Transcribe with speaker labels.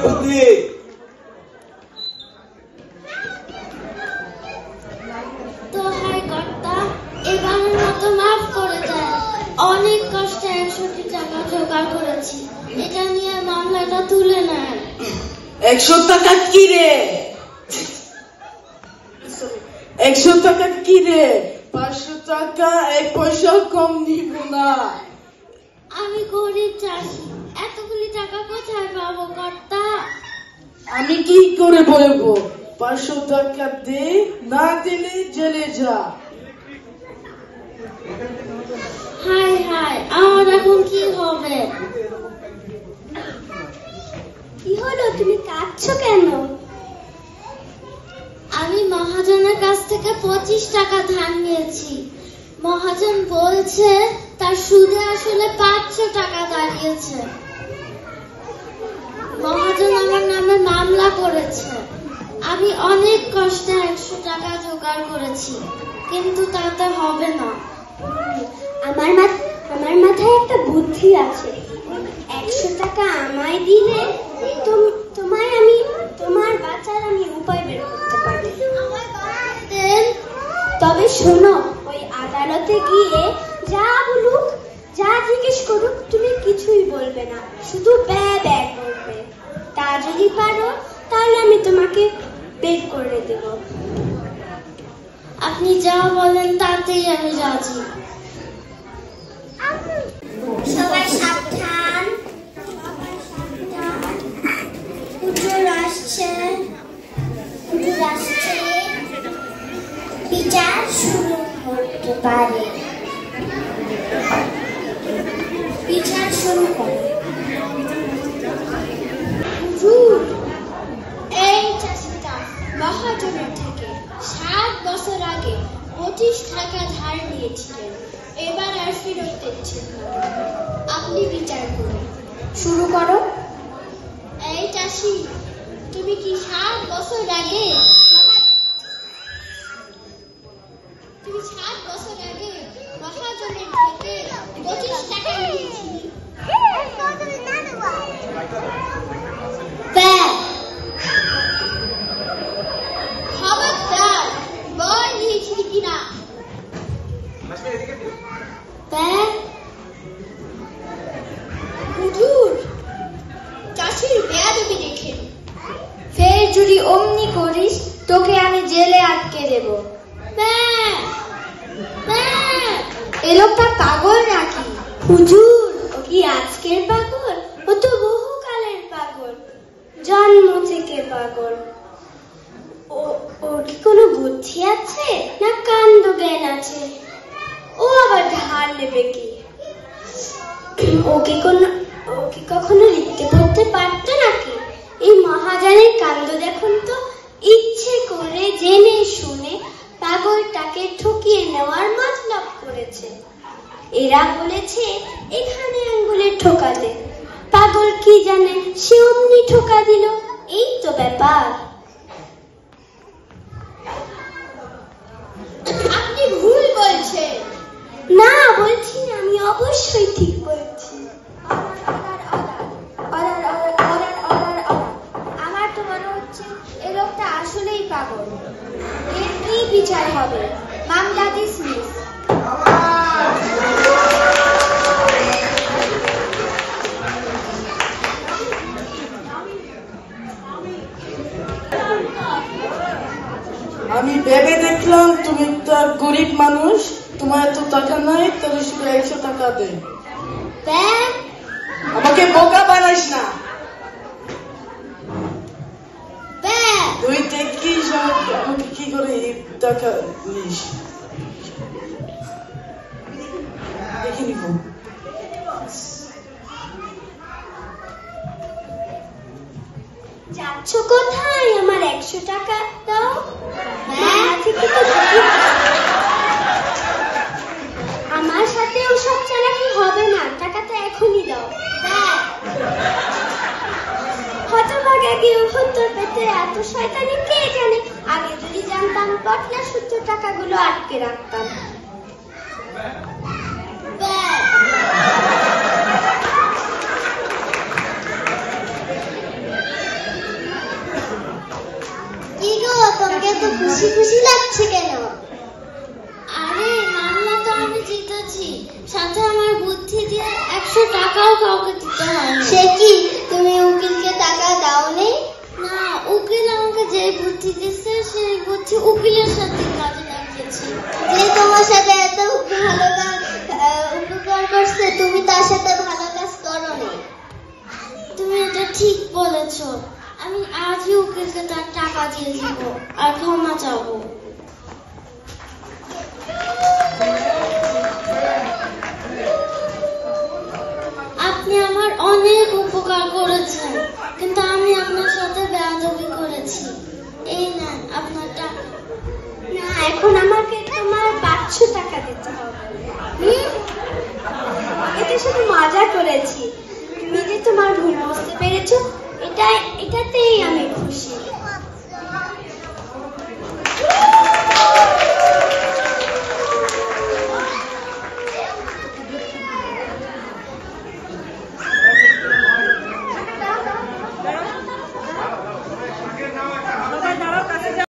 Speaker 1: পুতলি।
Speaker 2: দোহাই কর্তা, এবারের মতো মাফ করে দেন। অনেক কষ্টে 100টি টাকা জোগাড় করেছি, এটা নিয়ে মামলাটা তুলে নেন।
Speaker 3: 100 টাকা কি রে? 100 টাকা কি রে? 500 টাকা 1 পয়সা কম দিব না।
Speaker 2: আমি গরিব চাষি, এতগুলি টাকা কোথায় পাবো কর্তা?
Speaker 3: আমি কি করে বলবো? 500 টাকা দে, না দিলে জেলে যা।
Speaker 2: হায় হায়, আমার এখন কি হবে? কি হলো, তুমি কাঁদছো কেন? আমি মহাজনের কাছ থেকে 25 টাকা ধার নিয়েছি। মহাজন বলছে তার সুদে আসলে 500 টাকা দাঁড়িয়েছে। মহাজন আমার নামে মামলা করেছে। আমি অনেক কষ্টে 100 টাকা জোগাড় করেছি, কিন্তু তাতে হবে না। আমার মাথায় একটা বুদ্ধি আছে। 100 টাকা আমায় দিলে তোমার বাঁচার আমি উপায় বের করতে পারি। তবে শোনো, ওই আদালতে গিয়ে যা বলুক, যা জিজ্ঞেস করুক, তুমি কিছুই বলবে না, শুধু ব্যয় ব্যয় করবে। তা যদি পারো তাহলে আমি তোমাকে বের করে দেব। আপনি যা বলেন তাতেই আমি রাজি। সবাই সাবধান, হুজুর আসছে, বিচার শুরু করতে পারে। বিচার শুরু করে। হুজুর, এই চাষিটা মহাজনের থেকে 7 বছর আগে 25 টাকা ধার নিয়েছিলেন, এবার আর ফেরত দিচ্ছেন না। আপনি বিচার করুন। শুরু করো। এই চাষি, তুমি কি 7 বছর আগে মহাজনের থেকে 25 টাকা নিয়েছিলে? খবরদার, বল নিয়েছিলি কিনা? হুজুর, চাষির বেয়াদবি দেখেন। ফের যদি অমনি করিস, তোকে আমি জেলে আটকে দেব। এ লোকটা পাগল নাকি? হুজুর, ও কি আজকের পাগল? ও তো বহুকালের পাগল, জন্ম থেকে পাগল। ওর কি কোনো বুদ্ধি আছে, না কাণ্ড জ্ঞান আছে? ও আবার ধার নেবে কি? ও কি কখনো লিখতে পড়তে পারতো নাকি? এই মহাজনের কাণ্ড দেখুন তো। ইচ্ছে করে জেনে শুনে পাগলটাকে ঠকিয়ে নেওয়ার মতলব করেছে। এরা বলেছে এখানে আঙ্গুলে ঠোকাতে, পাগল কি জানে সে অমনি ঠোকা দিল। এই তো ব্যাপার। আপনি ভুল বলছেন। না, বলছি না, আমি অবশ্যই ঠিক বলছি। আমার তো মনে হচ্ছে এ লোকটা আসলেই পাগল। এর কি বিচার হবে? মামলা ডিসমিস।
Speaker 3: আমি ভেবে দেখলাম তুমি তো গরিব মানুষ, তোমার এত টাকা নাই, তাহলে শুধু 100 টাকা দে। আমাকে বোকা বানাইস না। তুই দেখিস আমাকে কি করে টাকা নিস, দেখে নিব।
Speaker 2: যাচ্ছ কোথায়? আমার 100 টাকা দাও। আমার সাথে ওসব চালাকি হবে না, টাকাটা এখনই দাও। হতভাগা কেউ উত্তর পেতে এত শয়তানি কে জানে? আগে যদি জানতাম, পটনা সূত্র টাকাগুলো আটকে রাখতাম। খুশি খুশি লাগছে কেন? আরে মামলা তো আমি জিতেছি, সাথে আমার বুদ্ধি দিয়ে 100 টাকাও কাউকে দিতে হয়। সে কি, তুমি উকিলকে টাকা দাওনি? না, উকিল আমাকে যে বুদ্ধি দিচ্ছে সেই বুদ্ধি উকিলের সাথে কাজে লাগিয়েছি। যে তোমার সাথে এত ভালো উপকার করছে, তুমি তার সাথে ভালো কাজ করোনি। তুমি এটা ঠিক বলেছো, আমি আজই উকিলকে তার টাকা দিয়ে দিব আর ক্ষমা চাবো। আপনি আমার অনেক উপকার করেছেন, কিন্তু আমি আপনার সাথে বেয়াদবি করেছি। এই নেন আপনার টাকা। না, এখন আমাকে তোমার 500 টাকা দিতে হবে। এতে শুধু মজা করেছি, তুমি যে তোমার ভুল বুঝতে পেরেছো এটাতেই আমি খুশি।